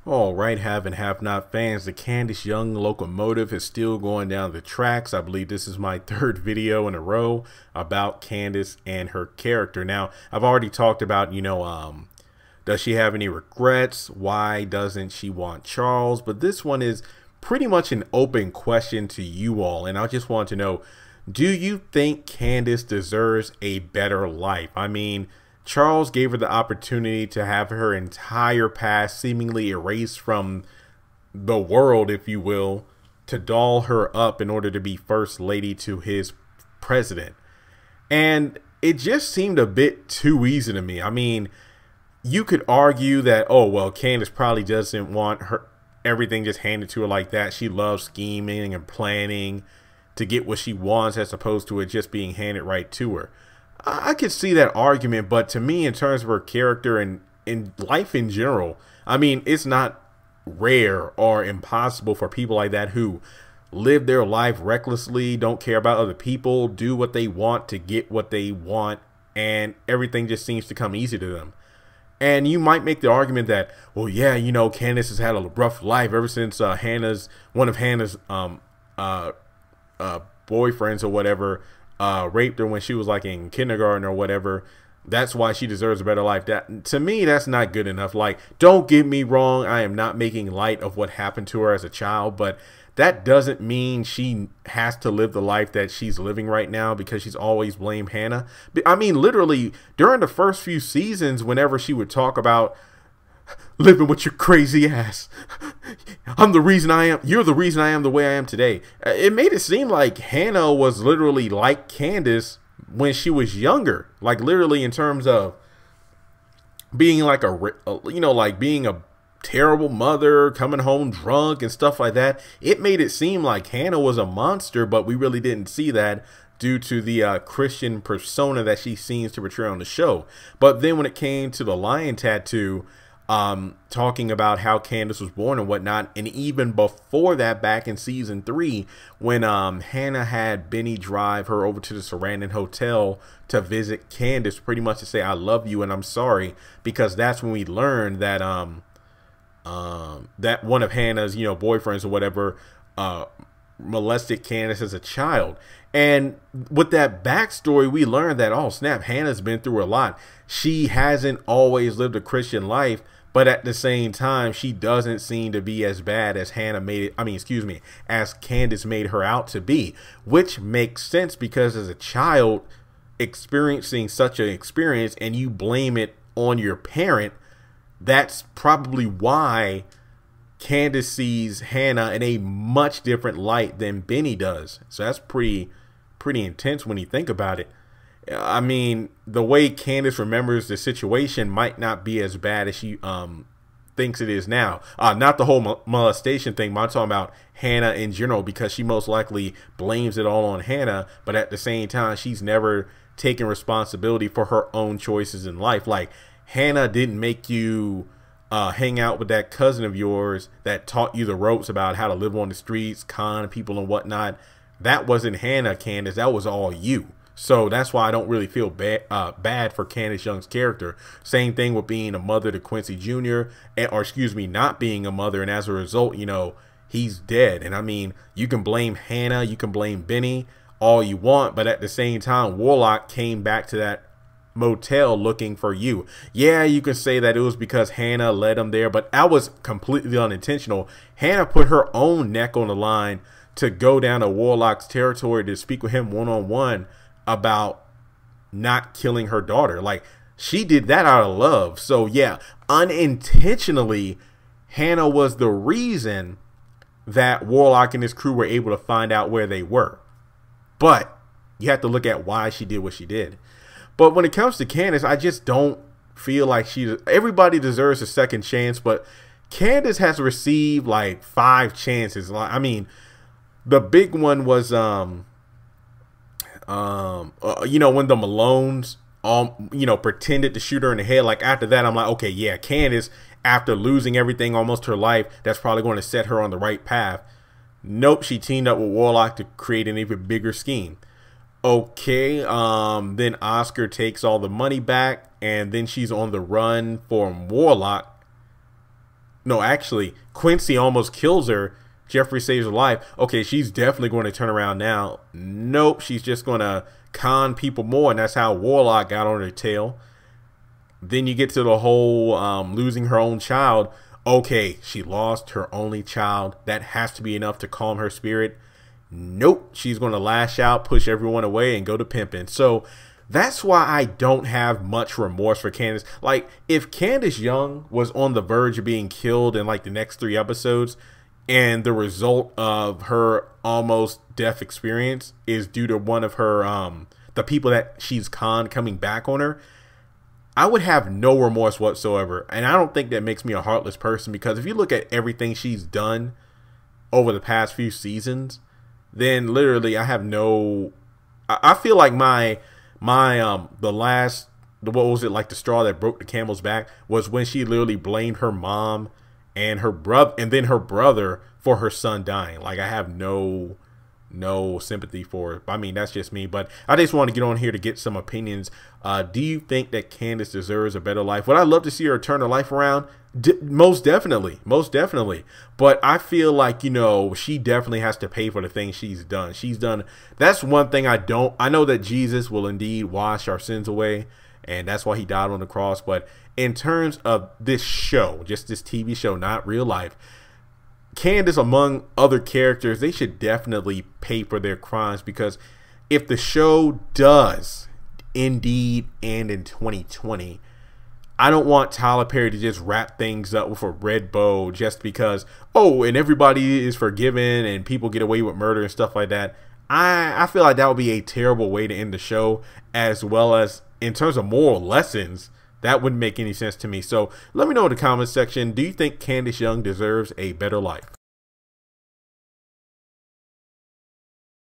All right, have and have not fans, the Candace Young locomotive is still going down the tracks. I believe this is my third video in a row about Candace and her character. Now, I've already talked about, does she have any regrets? Why doesn't she want Charles? But this one is pretty much an open question to you all. And I just want to know, do you think Candace deserves a better life? I mean, Charles gave her the opportunity to have her entire past seemingly erased from the world, if you will, to doll her up in order to be first lady to his president. And it just seemed a bit too easy to me. I mean, you could argue that, oh, well, Candace probably doesn't want her everything just handed to her like that. She loves scheming and planning to get what she wants as opposed to it just being handed right to her. I could see that argument, but to me, in terms of her character and in life in general, I mean, it's not rare or impossible for people like that who live their life recklessly, don't care about other people, do what they want to get what they want, and everything just seems to come easy to them. And you might make the argument that, well, yeah, Candace has had a rough life ever since one of Hannah's boyfriends or whatever raped her when she was like in kindergarten or whatever. That's why she deserves a better life. That, to me, that's not good enough. Like, don't get me wrong, I am not making light of what happened to her as a child, but that doesn't mean she has to live the life that she's living right now because she's always blamed Hannah. I mean, literally, during the first few seasons, whenever she would talk about living with your crazy ass, I'm the reason I am, you're the reason I am the way I am today. It made it seem like Hannah was literally like Candace when she was younger, like literally in terms of being like like being a terrible mother, coming home drunk and stuff like that. It made it seem like Hannah was a monster, but we really didn't see that due to the Christian persona that she seems to portray on the show. But then when it came to the lion tattoo, talking about how Candace was born and whatnot, and even before that, back in season 3, when Hannah had Benny drive her over to the Sarandon Hotel to visit Candace, pretty much to say I love you and I'm sorry, because that's when we learned that that one of Hannah's boyfriends or whatever molested Candace as a child. And with that backstory, we learned that, oh snap, Hannah's been through a lot. She hasn't always lived a Christian life, but at the same time, she doesn't seem to be as bad as as Candace made her out to be, which makes sense because as a child experiencing such an experience and you blame it on your parent, that's probably why Candace sees Hannah in a much different light than Benny does. So that's pretty intense when you think about it. I mean, the way Candace remembers the situation might not be as bad as she thinks it is now. Not the whole molestation thing, but I'm talking about Hannah in general, because she most likely blames it all on Hannah, but at the same time, she's never taken responsibility for her own choices in life. Like, Hannah didn't make you hang out with that cousin of yours that taught you the ropes about how to live on the streets, con people and whatnot. That wasn't Hannah, Candace. That was all you. So that's why I don't really feel bad for Candace Young's character. Same thing with being a mother to Quincy Jr. Or excuse me, not being a mother, and as a result, he's dead. And I mean, you can blame Hannah, you can blame Benny all you want, but at the same time, Warlock came back to that motel looking for you. Yeah, you can say that it was because Hannah led him there, but that was completely unintentional. Hannah put her own neck on the line to go down to Warlock's territory to speak with him one-on-one about not killing her daughter. Like, she did that out of love. So yeah, unintentionally, Hannah was the reason that Warlock and his crew were able to find out where they were. But you have to look at why she did what she did. But when it comes to Candace, I just don't feel like everybody deserves a second chance, but Candace has received like 5 chances. I mean, the big one was when the Malones pretended to shoot her in the head. Like, after that, I'm like, okay, yeah, Candace, after losing everything, almost her life, that's probably going to set her on the right path. Nope, she teamed up with Warlock to create an even bigger scheme. Okay, then Oscar takes all the money back, and then she's on the run from Warlock. no, actually, Quincy almost kills her. Jeffrey saves her life. Okay, she's definitely going to turn around now. Nope, she's just going to con people more, and that's how Warlock got on her tail. Then you get to the whole losing her own child. Okay, she lost her only child. That has to be enough to calm her spirit. Nope, she's going to lash out, push everyone away, and go to pimping. So that's why I don't have much remorse for Candace. Like, if Candace Young was on the verge of being killed in like the next 3 episodes, and the result of her almost death experience is due to one of her the people that she's conned coming back on her, I would have no remorse whatsoever. And I don't think that makes me a heartless person, because if you look at everything she's done over the past few seasons, then literally I have no, I feel like the last, what was it, like the straw that broke the camel's back was when she literally blamed her mom and her brother, and then her brother, for her son dying. Like, I have no sympathy for it. I mean, that's just me, but I just want to get on here to get some opinions. Do you think that Candace deserves a better life? Would I love to see her turn her life around? Most definitely, but I feel like, you know, she definitely has to pay for the things she's done. That's one thing I know that Jesus will indeed wash our sins away, and that's why he died on the cross. But in terms of this show, just this TV show, not real life, Candace, among other characters, they should definitely pay for their crimes, because if the show does indeed end in 2020, I don't want Tyler Perry to just wrap things up with a red bow just because, oh, and everybody is forgiven and people get away with murder and stuff like that. I feel like that would be a terrible way to end the show, as well as in terms of moral lessons. That wouldn't make any sense to me. So let me know in the comments section, do you think Candace Young deserves a better life?